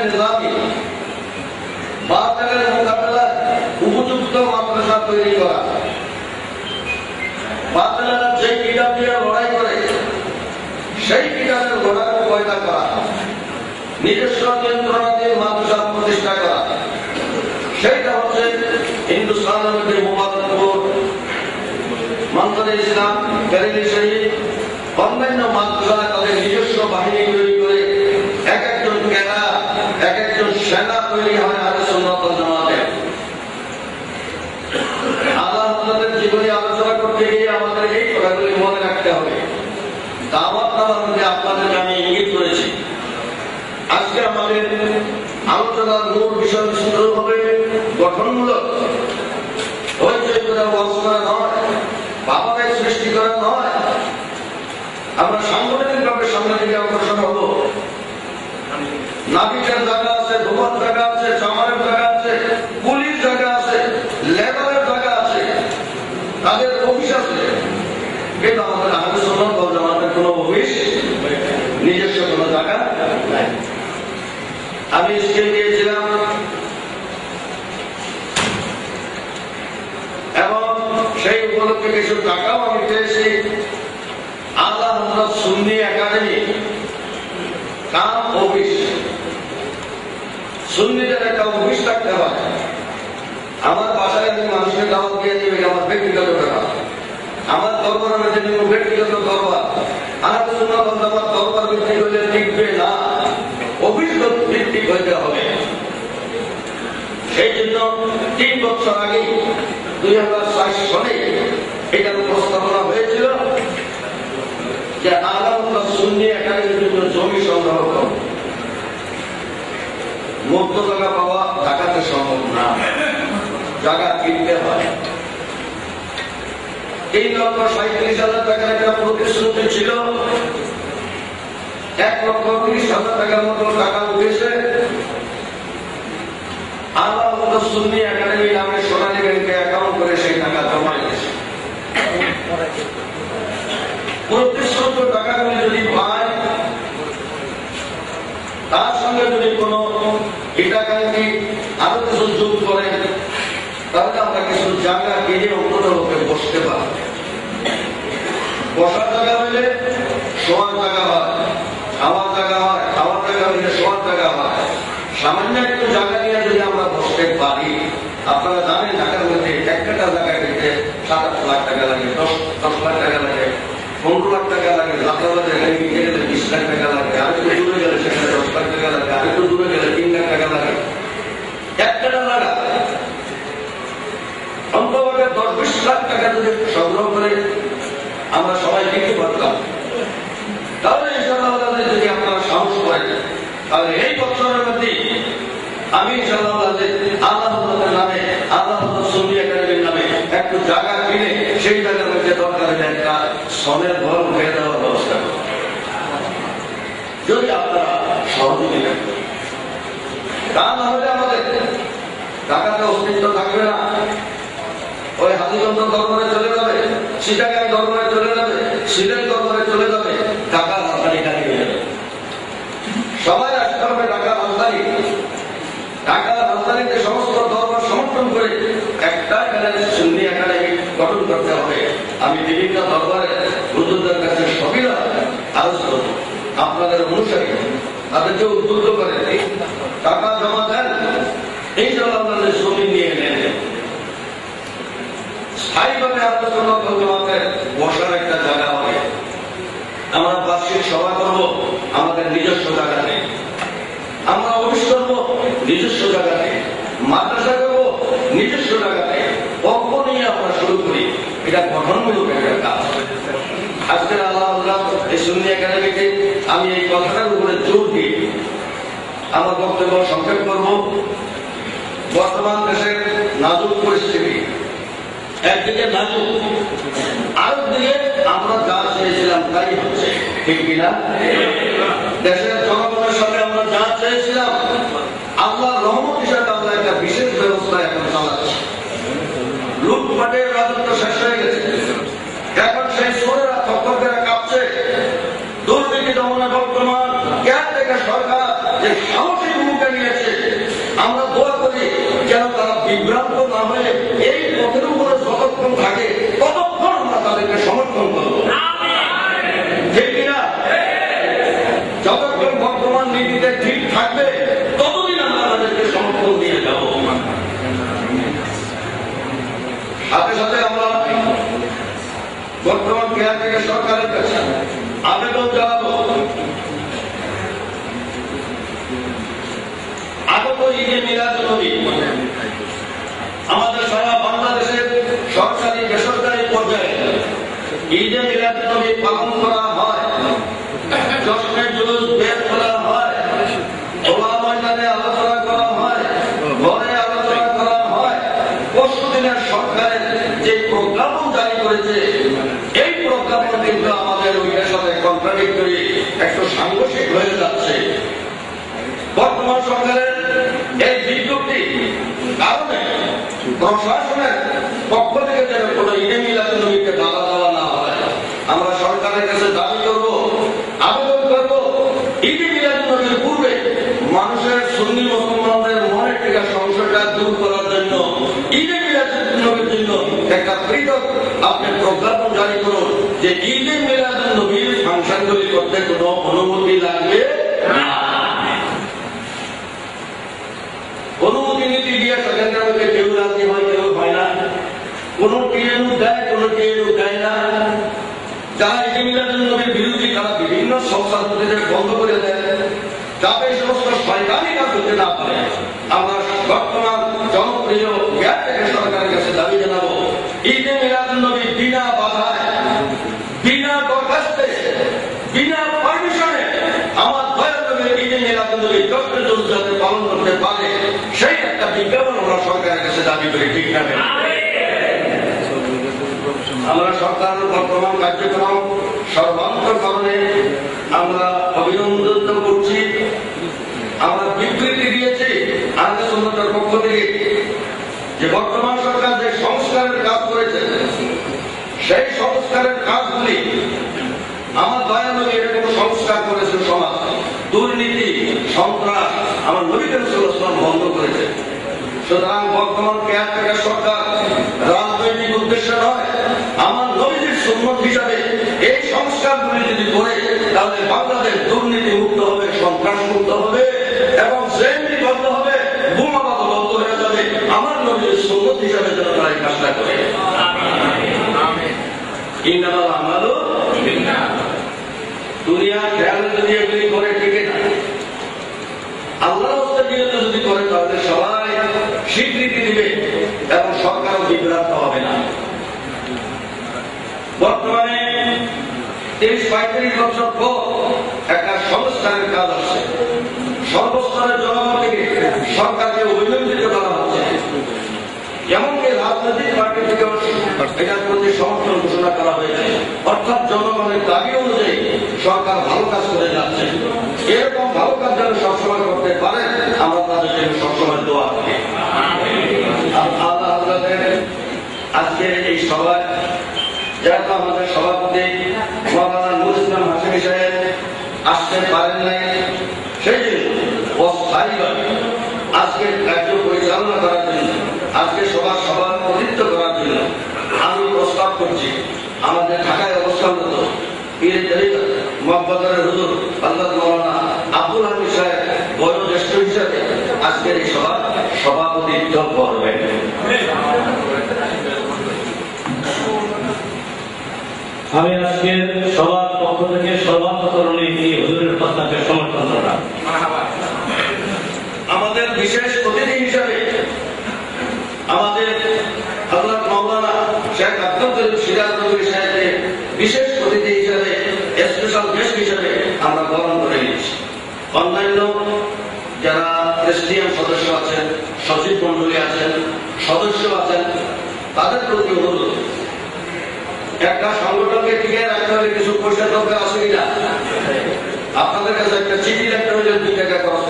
নিজামী বাতিলের মোকাবেলায় উপযুক্ত মাদ্রাসা তৈরি করা, বাতিলেরা যে কিতাব দিয়ে লড়াই করে সেই কিতাবের লড়াই পয়দা করা, নিজস্ব নিয়ন্ত্রণাধীন মাদ্রাসা প্রতিষ্ঠা করা, সেইটা হচ্ছে হিন্দুস্তানের মধ্যে মুবারকপুর, মনজুরে ইসলাম, বেরেলি শহীদ, অন্যান্য মাদ্রাসা তাদের নিজস্ব বাহিনী তৈরি করে এক একজন কেনা, এক একজন সেনা তৈরি হয় আহলে সুন্নাত ওয়াল জামাতের। আল্লাহ আমাদের জীবনে আলোচনা করতে গিয়ে আমাদের এই কথাগুলি মনে রাখতে হবে। দাওয়াত নামার মধ্যে আপনাদেরকে আমি ইঙ্গিত করেছি, আজকে আমাদের আলোচনার মূল বিষয় শুরু হবে গঠনমূলক, হইচই করে ওয়াজ করা নয়, ভাবাবেগ সৃষ্টি করা নয়। আমরা সাংগঠনিকভাবে সামনের দিকে অগ্রসর হব। নাবিকের জায়গা আছে, ধোবার জায়গা আছে, জামারের জায়গা আছে, পুলিশ জায়গা আছে, লেবারের জায়গা আছে, তাদের অফিস আছে, কিন্তু আমাদের আহলে সুন্নাত ওয়াল জামাতের কোনো অফিস, নিজস্ব কোনো জায়গা নাই। আমি স্কিল দিয়েছিলাম এবং সেই উপলক্ষে কিছু টাকাও আমি পেয়েছি। আল্লাহ হযরত সুন্নি একাডেমি কাম অফিস, সুন্নিদের একটা অফিস থাকতে হয়। আমার বাসায় আমি মানুষের দাওয়াত দিয়ে দিবে, আমার ব্যক্তিগত ব্যাপার, আমার দরবার মধ্যে ব্যক্তিগত দরবার, আহলে সুন্নাত ওয়াল জামাত দরবার ভিত্তিক হইলে টিকবে না, অফিস ভিত্তিক হইতে হবে। সেই জন্য 3 বছর আগে 2004 সালে এটার প্রস্তাবনা হয়েছিল যে আল্লাহ সুন্নি একাডেমির জন্য জমি সংগ্রহ করো। মুক্ত জায়গা পাওয়া ঢাকাতে সম্ভব না, জায়গা কিনতে হয়। 3,37,000 টাকার একটা প্রতিশ্রুতি ছিল, 1,30,000 টাকার মতো টাকা উঠেছে। আল্লাহ সুন্নি একাডেমি নামে সোনালী ব্যাংকে অ্যাকাউন্ট করে সেই টাকা জমা দিয়েছে। প্রতিশ্রুত টাকাগুলি যদি পায়, তার সঙ্গে যদি কোনো হিতাকাঙ্ক্ষী আরো কিছু যোগ করে, তাহলে আমরা কিছু জায়গা কিনে অন্য লোকে বসতে পারি। বসার জায়গা হইলে শোয়ার জায়গা হয়, খাওয়ার জায়গা হয়, খাওয়ার জায়গা হইলে শোয়ার জায়গা হয়। সামান্য একটু জায়গা নিয়ে যদি আমরা বসতে পারি, আপনারা জানেন ঢাকার মধ্যে একটা জায়গা কিনতে 7-8 লাখ টাকা লাগে, 10 লাখ টাকা লাগে, 15 লাখ টাকা লাগে, লাখাবাদে কিনতে গেলে 20 লাখ টাকা লাগে, আর একটু দূরে গেলে সেখানে 10 লাখ টাকা লাগে, আর একটু দূরে গেলে 3 লাখ টাকা লাগে। একটা জায়গা অন্তত 10-20 লাখ টাকা যদি সংগ্রহ করে আমরা সবাই কিনতে পারতাম, তাহলে ইনশাআল্লাহ যদি আপনারা সাহস করেন, তাহলে এই বছরের মধ্যে আমি ইনশাআল্লাহ আল্লাহর নামে, আল্লাহ সুন্নি একাডেমির নামে একটু জায়গা কিনে সেই জায়গার মধ্যে দরকার হলে একটা সনের ঘর উঠে দেওয়ার ব্যবস্থা করব, যদি আপনারা সহযোগিতা করেন। তা না হলে আমাদের ঢাকাতে অস্তিত্ব থাকবে না। ওই হাজীগঞ্জ দরবারে চলে যাবে, চিটাগাং দরবারে চলে যাবে, সিলেট দরবারে চলে যাবে, ঢাকা রাজধানী খালি হয়ে যাবে। সবাই আসতে হবে ঢাকা রাজধানী। ঢাকা রাজধানীতে সমস্ত দরবার সমর্থন করে একটা সুন্নি একাডেমি গঠন করতে হবে। আমি বিভিন্ন দরবারে হুজুরদের কাছে সবিরা আরজ করব, আপনাদের অনুসারী তাদেরকে উদ্বুদ্ধ করে টাকা জমা দেন, এই জন্য আপনাদের জমি নিয়ে নেন। স্থায়ীভাবে আলোচনা করতে বসার একটা জায়গা হবে। আমরা বার্ষিক সভা করব আমাদের নিজস্ব জায়গাতে, আমরা অফিস করবো নিজস্ব জায়গাতে, মাদ্রাসা করবো নিজস্ব জায়গাতে। পক্ষ নিয়ে আমরা শুরু করি, এটা গঠনমূলক একটা কাজ। আজকের আল্লাহ এই সুন্নি একাডেমিতে আমি এই কথাটার উপরে জোর দিই। আমার বক্তব্য সংক্ষেপ করব। বর্তমান দেশের নাজুক পরিস্থিতি, একদিকে নাজুক, আরেকদিকে আমরা যা চেয়েছিলাম তাই হচ্ছে, ঠিক কিনা? দেশের জনগণের সাথে আমরা যা চেয়েছিলাম, আল্লাহর রহমত হিসাবে আমরা একটা বিশেষ ব্যবস্থা এখন চালাচ্ছি। লুটপাটের রাজত্ব শেষ হয়ে গেছে, এখন সেই সোরেরা তৎপরেরা কাঁপছে। দুর্নীতি দমনে বর্তমান কেয়ারটেকার সরকার যে সাহসী ভূমিকা ঈদে মিলাদুন্নবী আমাদের সারা বাংলাদেশের সরকারি বেসরকারি পর্যায়ে ঈদে মিলাদুন্নবী পালন করা হয়, জশ্নে জুলুস বের করা হয়, খোলা ময়দানে আলোচনা করা হয়, ঘরে আলোচনা করা হয়। পরশুদিনের সরকারের যে প্রজ্ঞাপন জারি করেছে, এই প্রজ্ঞাপন কিন্তু আমাদের ওইটার সাথে কন্ট্রাডিক্টরি, একটু সাংঘর্ষিক হয়ে যাচ্ছে। বর্তমান সরকারের এই বিজ্ঞপ্তি কারণে প্রশাসনের পক্ষ থেকে যেন কোন ঈদে মিলাদুন্নবীকে বাধা দেওয়া না হয়, আমরা সরকারের কাছে দাবি করব, আবেদন করব, ঈদে মিলাদুন্নবীর পূর্বে মানুষের সুন্নি মুসলমানদের মনের থেকে সংশয়টা দূর করার জন্য ঈদে মিলাদুন্নবীর জন্য একটা পৃথক আপনি প্রজ্ঞাপন জারি করুন যে ঈদে মিলাদুন্নবীর ফাংশনগুলি করতে কোনো অনুমতি লাগবে না। অনুমতি নীতি দিয়ে সেখানকার মধ্যে কেউ রাজি হয়, কেউ হয় না, কোন টিএনু দেয়, কোন টিএনু দেয় না। যারা ঈদে মিলাদুন্নবীর বিরোধী তারা বিভিন্ন সংস্থার বন্ধ করে দেয়, যাতে এই সমস্ত শয়তানি কাজ করতে না পারে। আমরা বর্তমান জনপ্রিয় জ্ঞান থেকে সরকারের কাছে দাবি জানাবো, ঈদে মিলাদুন্নবী বিনা বাধায়, বিনা দরখাস্তে, বিনা পারমিশনে আমার দয়াল নবীর ঈদে মিলাদুন্নবী জশ্নে জুলুস যাতে পালন করতে পারে, সেই একটা বিজ্ঞাপন আমরা সরকারের কাছে দাবি করি, ঠিক না? আমরা সরকারের বর্তমান কার্যক্রম সর্বান্তকরণে আমরা অভিনন্দন করছি। আমরা বিবৃতি দিয়েছি আহলে সুন্নাতের পক্ষ থেকে যে বর্তমান সরকার যে সংস্কারের কাজ করেছে, সেই সংস্কারের কাজগুলি আমার দয়াল নবী এরকম সংস্কার করেছে, সমাজ দুর্নীতি সন্ত্রাস আমার নবী করিম সাল্লাল্লাহু আলাইহি ওয়াসাল্লাম বন্ধ করেছে। সুতরাং বর্তমান কেয়ারটেকার সরকার রাজনৈতিক উদ্দেশ্য নয়, আমার নবীজির সুন্নত হিসাবে এই সংস্কারগুলি যদি করে, তাহলে বাংলাদেশ দুর্নীতি মুক্ত হবে, সন্ত্রাস মুক্ত হবে এবং জেএমবি বন্ধ হবে, বোমাবাদ বন্ধ হয়ে যাবে। আমার নবীর সুন্নত হিসাবে যেন তারা এই কাজটা করে। ইন্নামাল আমালু বিন্নিয়াত। দুনিয়া খেয়াল যদি এগুলি করে, ঠিক না? আল্লাহর রাস্তায় যদি করে, তাহলে সবাই স্বীকৃতি দিবে এবং সরকারও বিভ্রান্ত হবে না। বর্তমানে ৩০-৩৫ বছর পর একটা সংস্কারের কাজ আসছে। সর্বস্তরের জনগণ থেকে সরকারকে অভিনন্দিত করা হচ্ছে, এমনকি রাজনৈতিক পার্টি থেকে এটার প্রতি সমর্থন ঘোষণা করা হয়েছে। অর্থাৎ জনগণের দাবি অনুযায়ী সরকার ভালো কাজ করে যাচ্ছে। এরকম ভালো কাজ যেন সবসময় করতে পারে, আমরা তাদের জন্য সবসময় দোয়া করি। আল্লাহ আজকে এই সভায় যেহেতু আমাদের সভাপতি মাওলানা নুরুল ইসলাম হাশেমী সাহেব আসতে পারেন নাই, সেই জন্য অস্থায়ীভাবে আজকে কার্য পরিচালনা করার জন্য, আজকে সভাপতিত্ব করার জন্য আমি প্রস্তাব করছি আমাদের ঢাকায় অবস্থানরত পীর তরিকত মহব্বতের হুজুর হযরত মাওলানা আব্দুল হামিদ সাহেব বয়োজ্যেষ্ঠ হিসাবে আজকের এই সভার সভাপতিত্ব করবেন। আমি আজকের সবার পক্ষ থেকে সর্বান্তকরণে এই হুজুরের প্রস্তাবকে সমর্থন করলাম। আমাদের বিশেষ অতিথি হিসাবে আমাদের হযরত মাওলানা শেখ আব্দুল করিম সিরাজ নবী সাহেবকে বিশেষ অতিথি হিসাবে, স্পেশাল গেস্ট হিসাবে আমরা বরণ করে নিয়েছি। অন্যান্য যারা প্রেসিডিয়াম সদস্য আছেন, সচিব মন্ডলী আছেন, সদস্য আছেন, তাদের প্রতি অনুরোধ, একটা সংগঠনকে টিকে রাখতে হলে কিছু পয়সা দরকার আছে কিনা? আপনাদের কাছে একটা চিঠি লিখতে হলে 2 টাকা খরচ